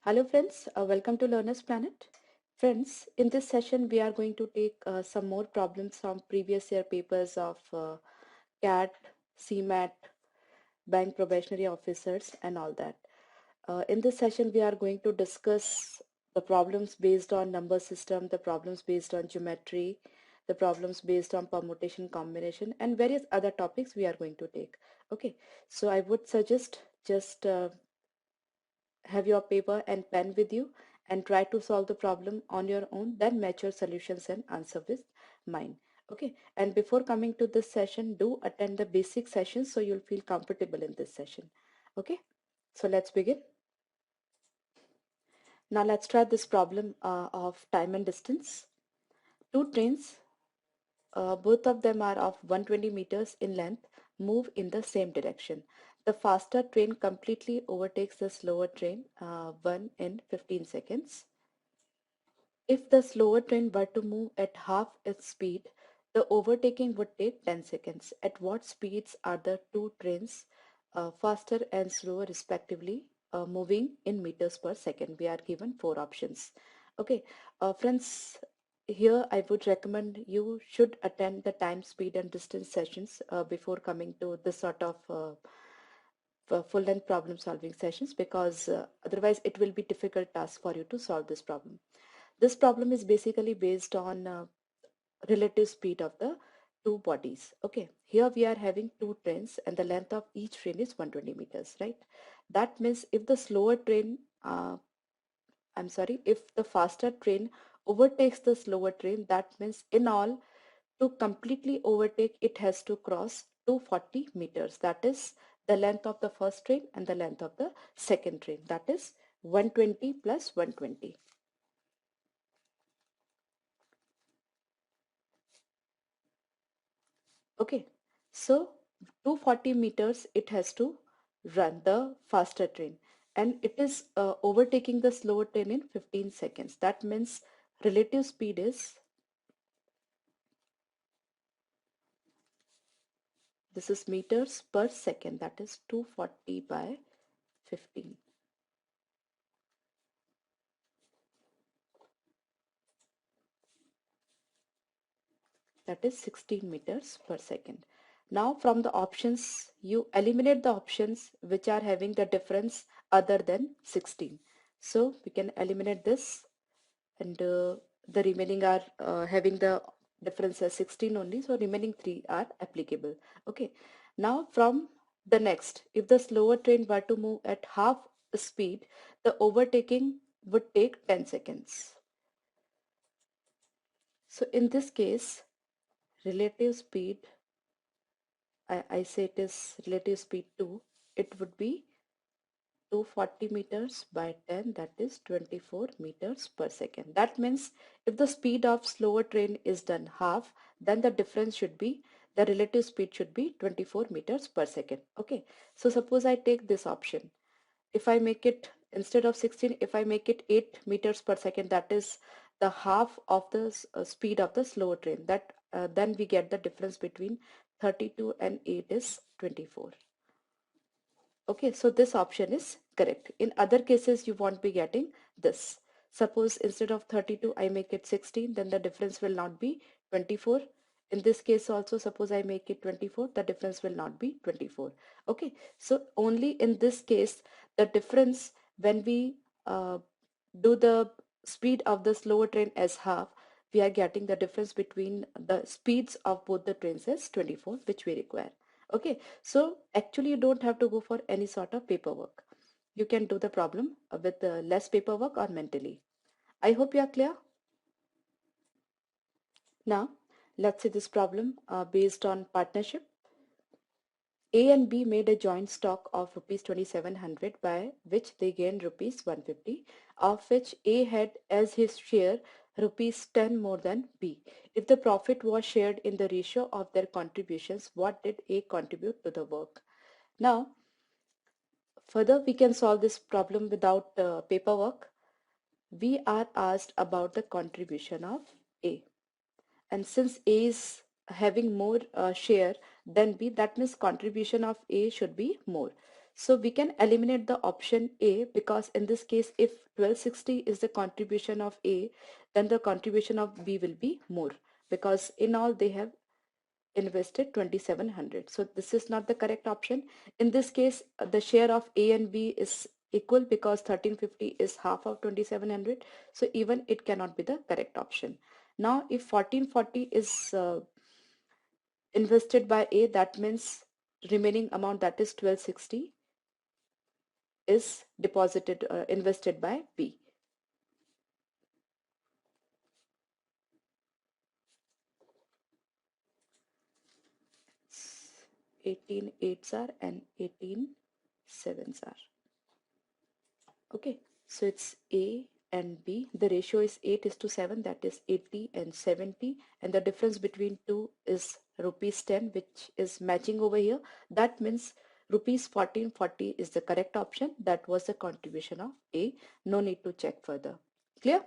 Hello friends, welcome to Learner's Planet. Friends, in this session we are going to take some more problems from previous year papers of CAT, CMAT, bank probationary officers and all that. In this session we are going to discuss the problems based on number system, the problems based on geometry, the problems based on permutation combination and various other topics we are going to take. Okay, so I would suggest just have your paper and pen with you and try to solve the problem on your own, then match your solutions and answer with mine. Okay, and before coming to this session, do attend the basic session so you'll feel comfortable in this session. Okay, so let's begin. Now let's try this problem of time and distance. Two trains, both of them are of 120 meters in length, move in the same direction. The faster train completely overtakes the slower train, 1 in 15 seconds. If the slower train were to move at half its speed, the overtaking would take 10 seconds. At what speeds are the two trains, faster and slower respectively, moving in meters per second? We are given four options. Okay, friends, here I would recommend you should attend the time, speed and distance sessions before coming to this sort of full length problem solving sessions, because otherwise it will be difficult task for you to solve this problem. This problem is basically based on relative speed of the two bodies. Okay, here we are having two trains and the length of each train is 120 meters, right? That means if the slower train, if the faster train overtakes the slower train, that means in all, to completely overtake, it has to cross 240 meters. That is the length of the first train and the length of the second train. That is 120 plus 120. Okay, so 240 meters it has to run the faster train, and it is overtaking the slower train in 15 seconds. That means relative speed is, this is meters per second, that is 240 by 15. That is 16 meters per second. Now from the options, you eliminate the options which are having the difference other than 16. So we can eliminate this, and the remaining are having the difference as 16 only, so remaining three are applicable. Okay, now from the next, if the slower train were to move at half speed, the overtaking would take 10 seconds. So in this case, relative speed, I say it is relative speed 2, it would be 240 meters by 10, that is 24 meters per second. That means if the speed of slower train is done half, then the difference should be, the relative speed should be 24 meters per second. Okay, so suppose I take this option. If I make it, instead of 16, if I make it 8 meters per second, that is the half of the speed of the slower train. That then we get the difference between 32 and 8 is 24. Okay, so this option is correct. In other cases, you won't be getting this. Suppose instead of 32, I make it 16, then the difference will not be 24. In this case also, suppose I make it 24, the difference will not be 24. Okay, so only in this case, the difference when we do the speed of the slower train as half, we are getting the difference between the speeds of both the trains as 24, which we require. Okay, so actually you don't have to go for any sort of paperwork. You can do the problem with less paperwork or mentally. I hope you are clear. Now, let's see this problem based on partnership. A and B made a joint stock of rupees 2700 by which they gained rupees 150, of which A had as his share rupees 10 more than B. If the profit was shared in the ratio of their contributions, what did A contribute to the work? Now, further, we can solve this problem without paperwork. We are asked about the contribution of A. And since A is having more share than B, that means contribution of A should be more. So we can eliminate the option A, because in this case, if 1260 is the contribution of A, then the contribution of B will be more, because in all they have invested 2700. So this is not the correct option. In this case, the share of A and B is equal, because 1350 is half of 2700. So even it cannot be the correct option. Now if 1440 is invested by A, that means remaining amount, that is 1260, is deposited invested by B. 18 eights are and 18 sevens are. Okay, so it's A and B. The ratio is 8 is to 7, that is 80 and 70, and the difference between two is rupees 10, which is matching over here. That means rupees 1440 is the correct option. That was the contribution of A. No need to check further. Clear?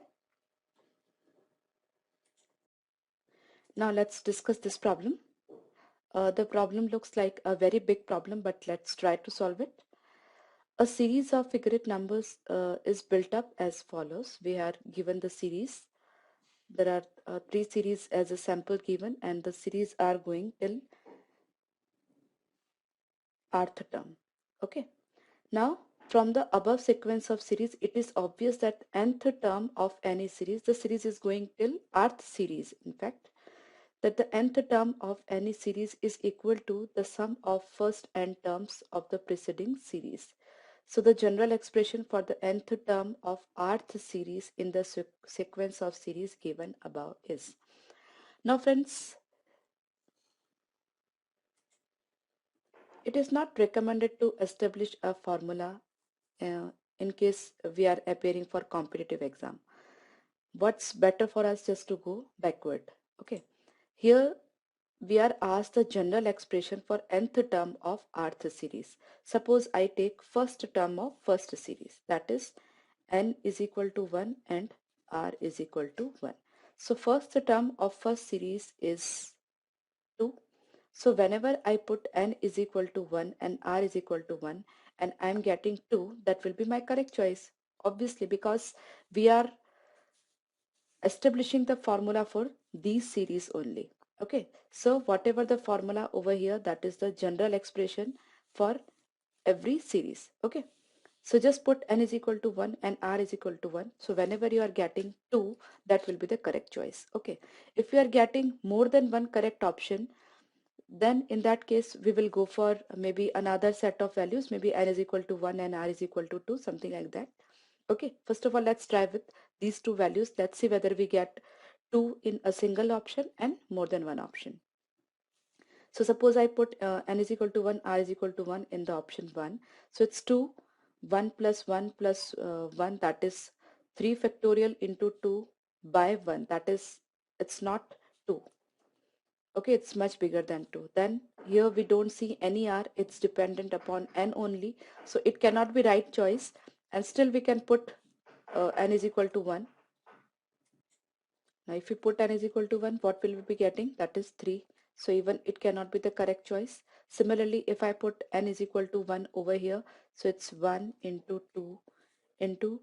Now let's discuss this problem. The problem looks like a very big problem, but let's try to solve it. A series of figurate numbers is built up as follows. We are given the series. There are three series as a sample given, and the series are going till rth term. Okay. Now, from the above sequence of series, it is obvious that nth term of any series, the series is going till rth series, in fact, that the nth term of any series is equal to the sum of first n terms of the preceding series. So the general expression for the nth term of rth series in the sequence of series given above is. Now friends, it is not recommended to establish a formula in case we are appearing for competitive exam. What's better for us just to go backward. Okay. Here we are asked the general expression for nth term of rth series. Suppose I take first term of first series, that is n is equal to 1 and r is equal to 1. So first term of first series is 2. So whenever I put n is equal to 1 and r is equal to 1 and I am getting 2, that will be my correct choice. Obviously, because we are establishing the formula for these series only. Okay, so whatever the formula over here, that is the general expression for every series. Okay, so just put n is equal to 1 and r is equal to 1. So whenever you are getting 2, that will be the correct choice. Okay, if you are getting more than one correct option, then in that case we will go for maybe another set of values, maybe n is equal to 1 and r is equal to 2, something like that. Okay, first of all, let's try with these two values. Let's see whether we get 2 in a single option and more than one option. So suppose I put n is equal to 1, r is equal to 1 in the option 1. So it's 2, 1 plus 1 plus 1, that is 3 factorial into 2 by 1, that is, it's not 2. Okay, it's much bigger than 2. Then here we don't see any r, it's dependent upon n only. So it cannot be right choice, and still we can put n is equal to 1. Now if we put n is equal to 1, what will we be getting? That is 3. So even it cannot be the correct choice. Similarly, if I put n is equal to 1 over here, so it's 1 into 2 into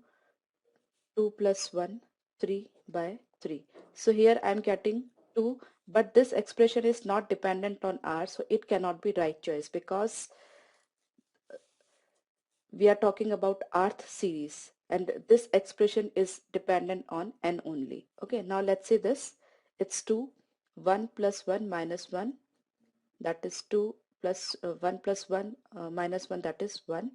2 plus 1, 3 by 3. So here I am getting 2, but this expression is not dependent on r, so it cannot be right choice, because we are talking about rth series and this expression is dependent on n only. Okay, now let's say this. It's 2, 1 plus 1 minus 1, that is 2 plus 1 plus 1 minus 1, that is 1,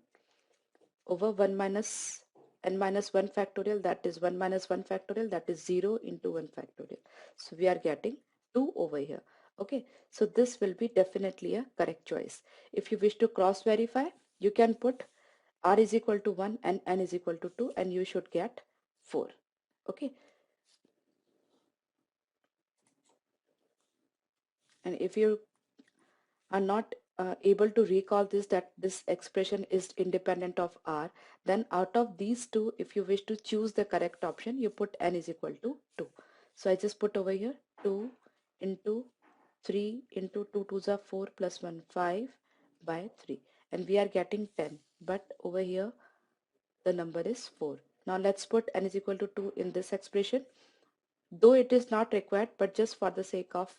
over 1 minus n minus 1 factorial, that is 1 minus 1 factorial, that is 0 into 1 factorial. So we are getting 2 over here. Okay, so this will be definitely a correct choice. If you wish to cross verify, you can put r is equal to 1 and n is equal to 2 and you should get 4. Okay, and if you are not able to recall this, that this expression is independent of r, then out of these two, if you wish to choose the correct option, you put n is equal to 2. So I just put over here 2 into 3 into 2 2s are 4 plus 1 5 by 3, and we are getting 10, but over here the number is 4. Now let's put n is equal to 2 in this expression, though it is not required, but just for the sake of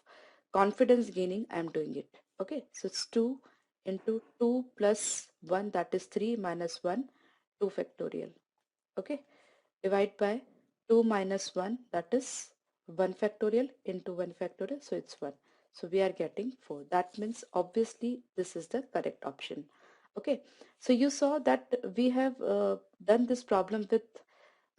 confidence gaining I am doing it. Okay, so it's 2 into 2 plus 1, that is 3, minus 1, 2 factorial. Okay, divide by 2 minus 1, that is 1 factorial into 1 factorial, so it's 1. So we are getting 4. That means obviously this is the correct option. Okay, so you saw that we have done this problem with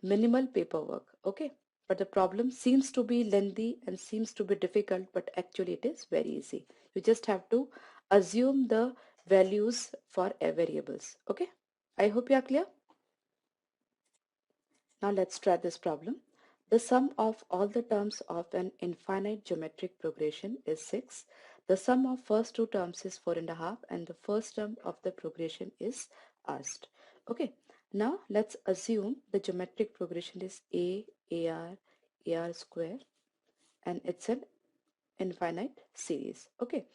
minimal paperwork. Okay, but the problem seems to be lengthy and seems to be difficult, but actually it is very easy. You just have to assume the values for a variables. Okay, I hope you are clear. Now let's try this problem. The sum of all the terms of an infinite geometric progression is 6. The sum of first two terms is 4.5 and the first term of the progression is asked. Okay, now let's assume the geometric progression is AR square, and it's an infinite series. Okay,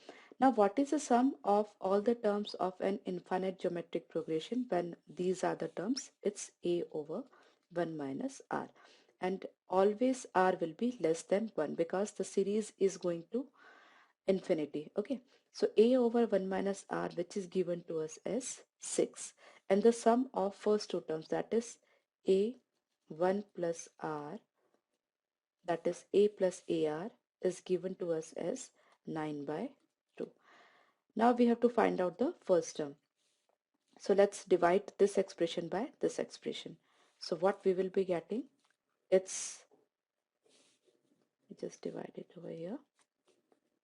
now what is the sum of all the terms of an infinite geometric progression when these are the terms? It's A over 1 minus R, and always R will be less than 1 because the series is going to infinity. Okay, so A over 1 minus R, which is given to us as 6, and the sum of first two terms, that is A 1 plus R, that is A plus AR, is given to us as 9 by 2. Now we have to find out the first term. So let's divide this expression by this expression. So what we will be getting, it's, just divide it over here,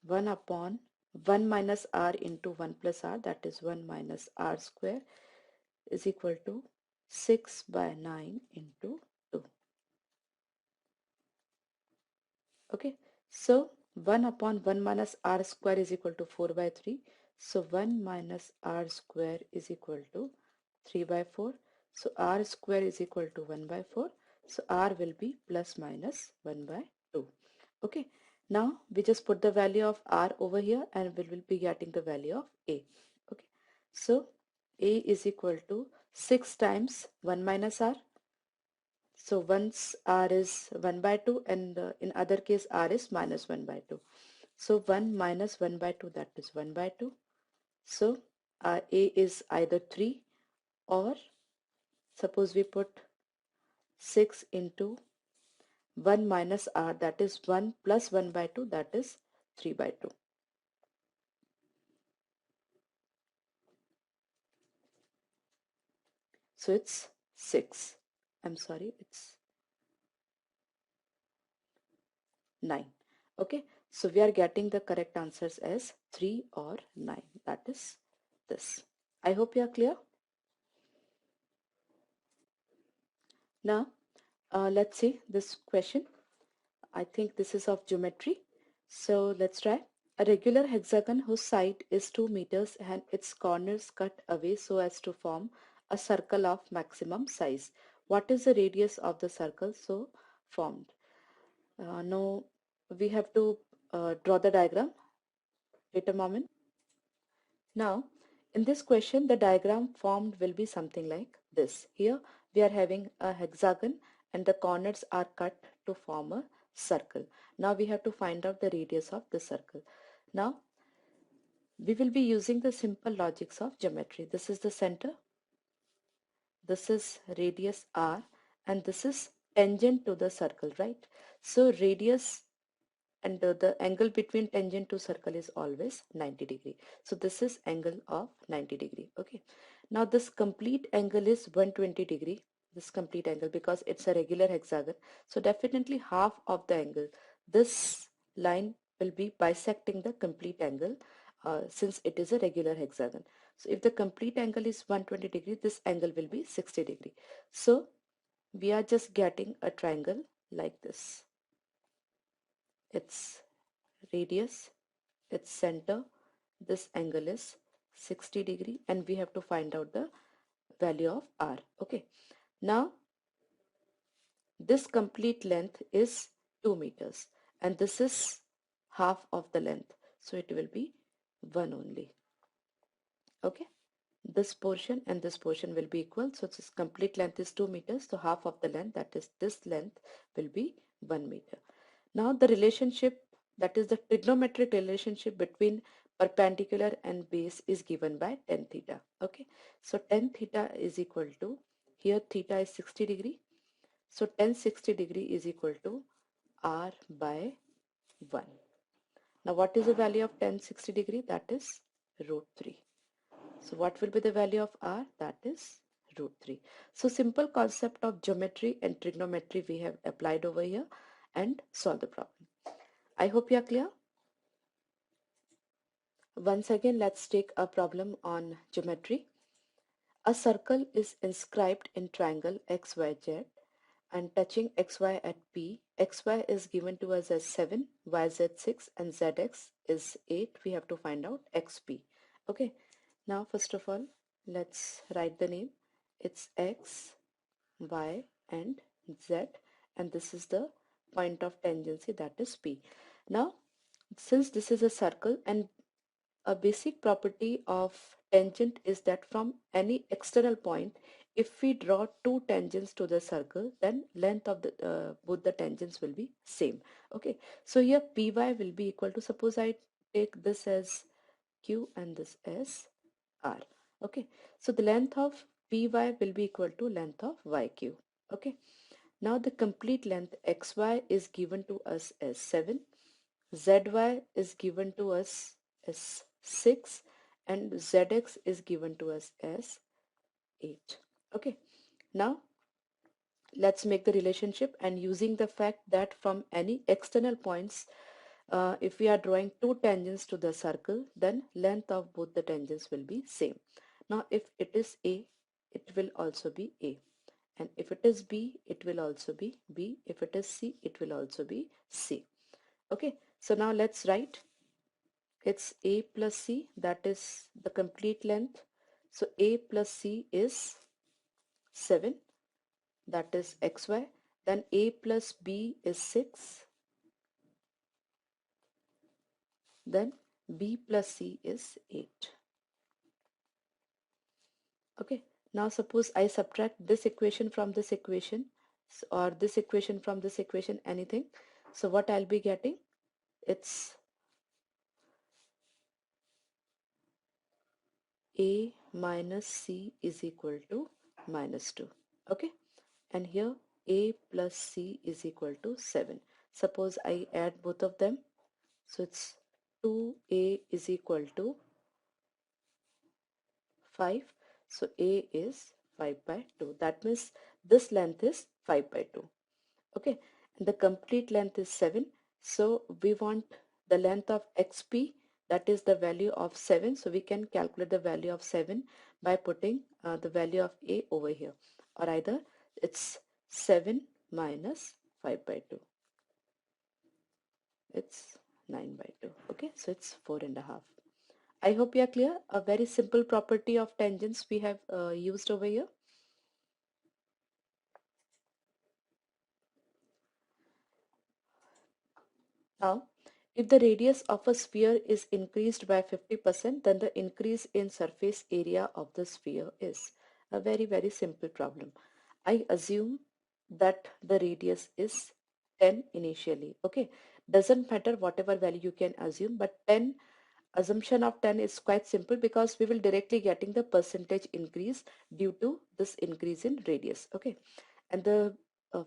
1 upon 1 minus R into 1 plus R, that is 1 minus R square, is equal to 6 by 9 into 2. Okay, so 1 upon 1 minus R square is equal to 4 by 3. So 1 minus R square is equal to 3 by 4. So R square is equal to 1 by 4. So R will be plus minus 1 by 2. Okay, now we just put the value of R over here and we will be getting the value of A. Okay, so A is equal to 6 times 1 minus R. So once R is 1 by 2 and in other case R is minus 1 by 2. So 1 minus 1 by 2, that is 1 by 2. So A is either 3, or suppose we put 6 into 1 minus R, that is 1 plus 1 by 2, that is 3 by 2. So it's 6. I'm sorry, it's 9. Okay, so we are getting the correct answers as 3 or 9. That is this. I hope you are clear. Now let's see this question. I think this is of geometry. So let's try. A regular hexagon whose side is 2 meters and its corners cut away so as to form a circle of maximum size. What is the radius of the circle so formed? Now we have to draw the diagram. Wait a moment. Now, in this question, the diagram formed will be something like this. Here, we are having a hexagon and the corners are cut to form a circle. Now, we have to find out the radius of the circle. Now, we will be using the simple logics of geometry. This is the center, this is radius R, and this is tangent to the circle, right? So, radius and the angle between tangent to circle is always 90 degree. So this is angle of 90 degree. Okay, now this complete angle is 120 degree, this complete angle, because it's a regular hexagon. So definitely half of the angle, this line will be bisecting the complete angle since it is a regular hexagon. So if the complete angle is 120 degree, this angle will be 60 degree. So we are just getting a triangle like this. Its radius, its center, this angle is 60 degree, and we have to find out the value of R. Okay, now this complete length is 2 meters and this is half of the length, so it will be 1 only. Okay, this portion and this portion will be equal. So its complete length is 2 meters. So half of the length, that is this length, will be 1 meter. Now the relationship, that is the trigonometric relationship between perpendicular and base, is given by tan theta. Okay, so tan theta is equal to, here theta is 60 degree. So tan 60 degree is equal to r by 1. Now what is the value of tan 60 degree? That is root 3. So what will be the value of r? That is root 3. So simple concept of geometry and trigonometry we have applied over here and solve the problem. I hope you are clear. Once again, let's take a problem on geometry. A circle is inscribed in triangle XYZ and touching XY at P. XY is given to us as 7, YZ 6 and ZX is 8. We have to find out XP. Okay, now first of all, let's write the name. It's X, Y and Z, and this is the point of tangency, that is P. Now, since this is a circle, and a basic property of tangent is that from any external point, if we draw two tangents to the circle, then length of the both the tangents will be same. Okay, so here py will be equal to, suppose I take this as q and this as r. Okay, so the length of py will be equal to length of yq. Okay, now the complete length xy is given to us as 7, zy is given to us as 6 and zx is given to us as 8. Okay, now let's make the relationship, and using the fact that from any external points, if we are drawing two tangents to the circle, then length of both the tangents will be same. Now if it is a, it will also be a, and if it is b, it will also be b, if it is c, it will also be c. Okay, so now let's write. It's a plus c, that is the complete length. So a plus c is 7, that is xy. Then a plus b is 6. Then b plus c is 8. Okay, now suppose I subtract this equation from this equation, or this equation from this equation, anything. So what I'll be getting? It's a minus c is equal to minus 2. Okay, and here a plus c is equal to 7. Suppose I add both of them, so it's 2a is equal to 5. So a is 5 by 2. That means this length is 5 by 2. Okay, and the complete length is 7. So we want the length of xp, that is the value of 7. So we can calculate the value of 7 by putting the value of a over here, or either it's 7 minus 5 by 2. It's 9 by 2. Okay, so it's 4.5. I hope you are clear. A very simple property of tangents we have used over here. Now, if the radius of a sphere is increased by 50%, then the increase in surface area of the sphere is a very simple problem. I assume that the radius is 10 initially. Okay, doesn't matter whatever value you can assume, but 10, assumption of 10 is quite simple because we will directly getting the percentage increase due to this increase in radius. Okay, and the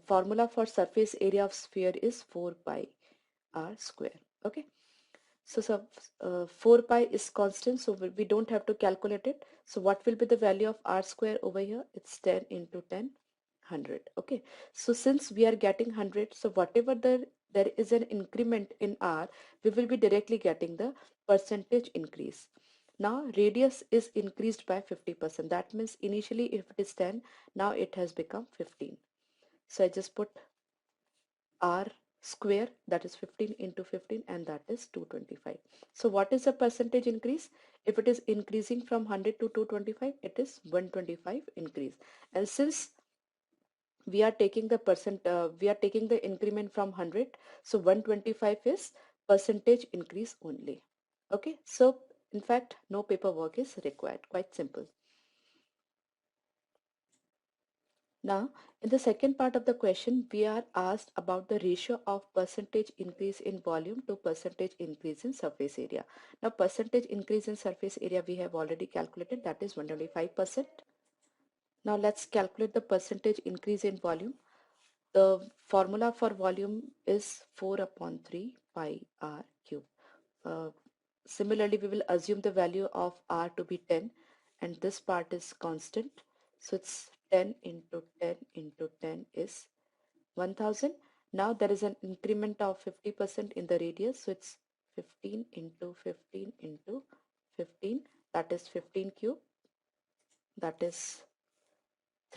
formula for surface area of sphere is 4 pi r square. Okay, so 4 pi is constant, so we don't have to calculate it. So what will be the value of r square over here? It's 10 into 10, 100. Okay, so since we are getting 100, so whatever there is an increment in r, we will be directly getting the percentage increase. Now radius is increased by 50%. That means initially if it is 10, now it has become 15. So I just put r square, that is 15 into 15, and that is 225. So what is the percentage increase? If it is increasing from 100 to 225, it is 125 increase. And since we are taking the increment from 100, so 125 is percentage increase only. Okay, so in fact no paperwork is required, quite simple. Now, in the second part of the question, we are asked about the ratio of percentage increase in volume to percentage increase in surface area. Now, percentage increase in surface area we have already calculated, that is 125%. Now, let's calculate the percentage increase in volume. The formula for volume is 4 upon 3 pi r cube. Uh, Similarly, we will assume the value of r to be 10 and this part is constant. So it's 10 into 10 into 10 is 1000. Now there is an increment of 50% in the radius. So it's 15 into 15 into 15. That is 15 cube. That is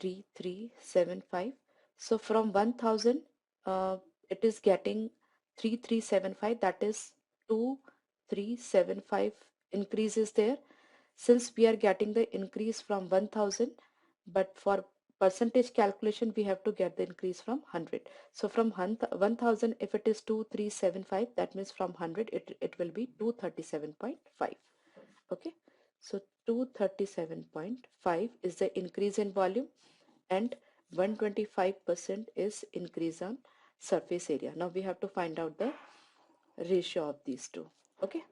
3375. So from 1000, it is getting 3375. That is 2375 increase is there. Since we are getting the increase from 1000, but for percentage calculation we have to get the increase from 100. So from 1000, if it is 2375, that means from 100 it will be 237.5. Okay, so 237.5 is the increase in volume and 125% is increase on surface area. Now we have to find out the ratio of these two. Okay,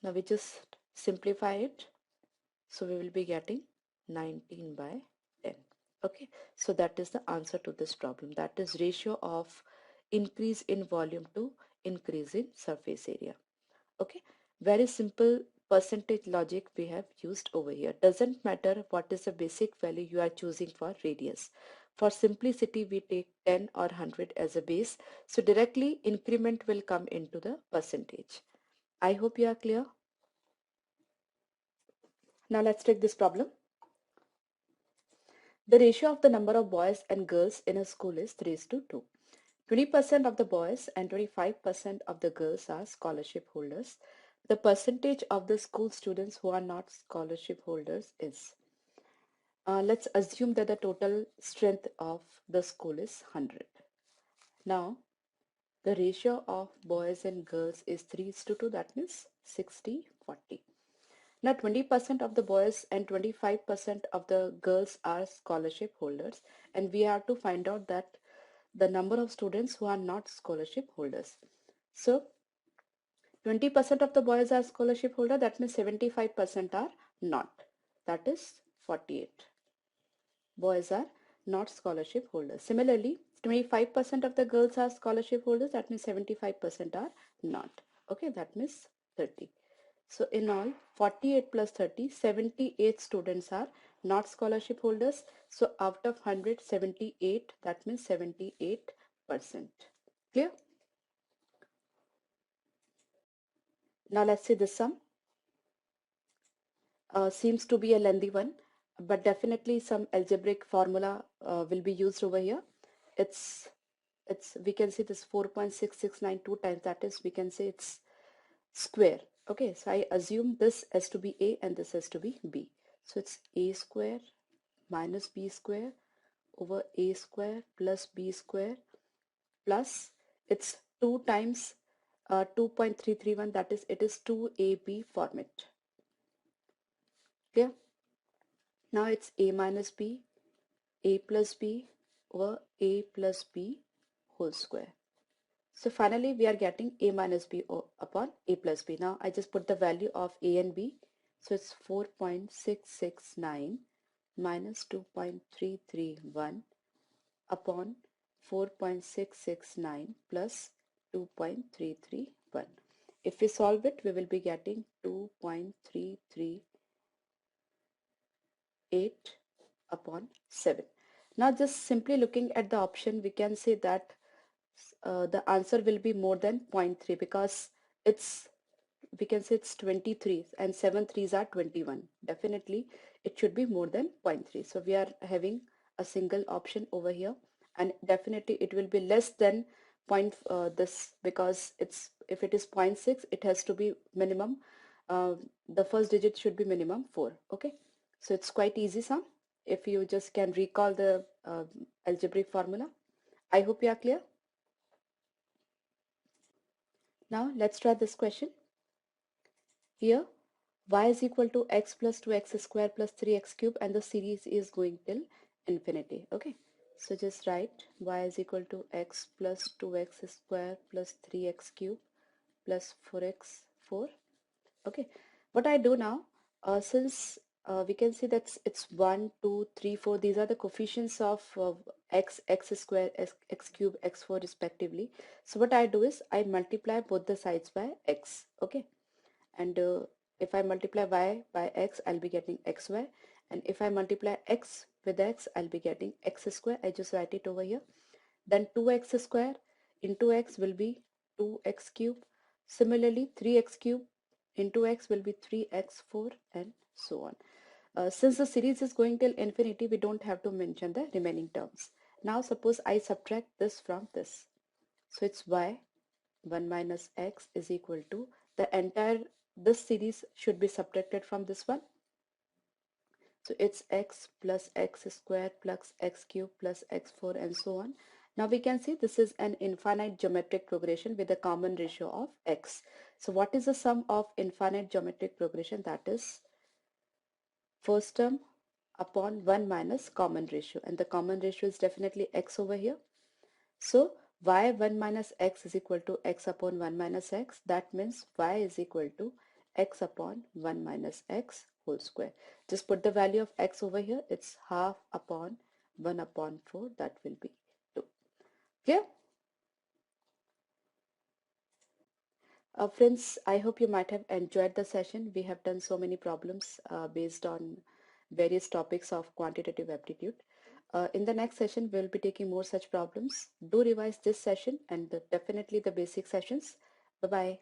now we just simplify it. So we will be getting 19 by 10. Okay, so that is the answer to this problem. That is ratio of increase in volume to increase in surface area. Okay, very simple percentage logic we have used over here. Doesn't matter what is the basic value you are choosing for radius. For simplicity we take 10 or 100 as a base, so directly increment will come into the percentage. I hope you are clear. Now let's take this problem. The ratio of the number of boys and girls in a school is 3:2. 20% of the boys and 25% of the girls are scholarship holders. The percentage of the school students who are not scholarship holders is. Let's assume that the total strength of the school is 100. Now, the ratio of boys and girls is 3:2. That means 60:40. Now 20% of the boys and 25% of the girls are scholarship holders, and we have to find out that the number of students who are not scholarship holders. So 20% of the boys are scholarship holder, that means 75% are not. That is 48. Boys are not scholarship holders. Similarly, 25% of the girls are scholarship holders, that means 75% are not. Okay, that means 30. So in all, 48 plus 30, 78 students are not scholarship holders. So out of 100, 78, that means 78%. Clear? Now let's see this sum. Seems to be a lengthy one, but definitely some algebraic formula will be used over here. It's we can say this 4.6692 times, that is we can say it's square. Okay, so I assume this has to be a and this has to be b. So it's a square minus b square over a square plus b square plus it's 2 times 2.331, that is it is 2ab format. Clear? Now it's a minus b, a plus b over a plus b whole square. So finally we are getting a minus b upon a plus b. Now I just put the value of a and b. So it's 4.669 minus 2.331 upon 4.669 plus 2.331. If we solve it, we will be getting 2.338 upon 7. Now just simply looking at the option, we can say that the answer will be more than 0.3 because we can say it's 23 and 7 threes are 21. Definitely it should be more than 0.3. So we are having a single option over here, and definitely it will be less than this because if it is 0.6 it has to be minimum, the first digit should be minimum 4. Okay, so it's quite easy sum if you just can recall the algebraic formula. I hope you are clear. Now let's try this question. Here y is equal to x plus 2x square plus 3x cube and the series is going till infinity. Okay, so just write y is equal to x plus 2x square plus 3x cube plus 4x 4. Okay, what I do now, since we can see that it's 1 2 3 4, these are the coefficients of x square, x cube, x4 respectively. So what I do is I multiply both the sides by x. Okay, and if I multiply y by x, I'll be getting xy, and if I multiply x with x, I'll be getting x square. I just write it over here. Then 2x square into x will be 2x cube. Similarly, 3x cube into x will be 3x4, and so on. Since the series is going till infinity, we don't have to mention the remaining terms. Now suppose I subtract this from this. So it's y 1 minus x is equal to the entire, this series should be subtracted from this one. So it's x plus x square plus x cube plus x4 and so on. Now we can see this is an infinite geometric progression with a common ratio of x. So what is the sum of infinite geometric progression? That is first term upon 1 minus common ratio, and the common ratio is definitely x over here. So y 1 minus x is equal to x upon 1 minus x. That means y is equal to x upon 1 minus x whole square. Just put the value of x over here. It's half upon 1 upon 4. That will be 2. Clear? Friends, I hope you might have enjoyed the session. We have done so many problems based on various topics of quantitative aptitude. In the next session, we'll be taking more such problems. Do revise this session and definitely the basic sessions. Bye-bye.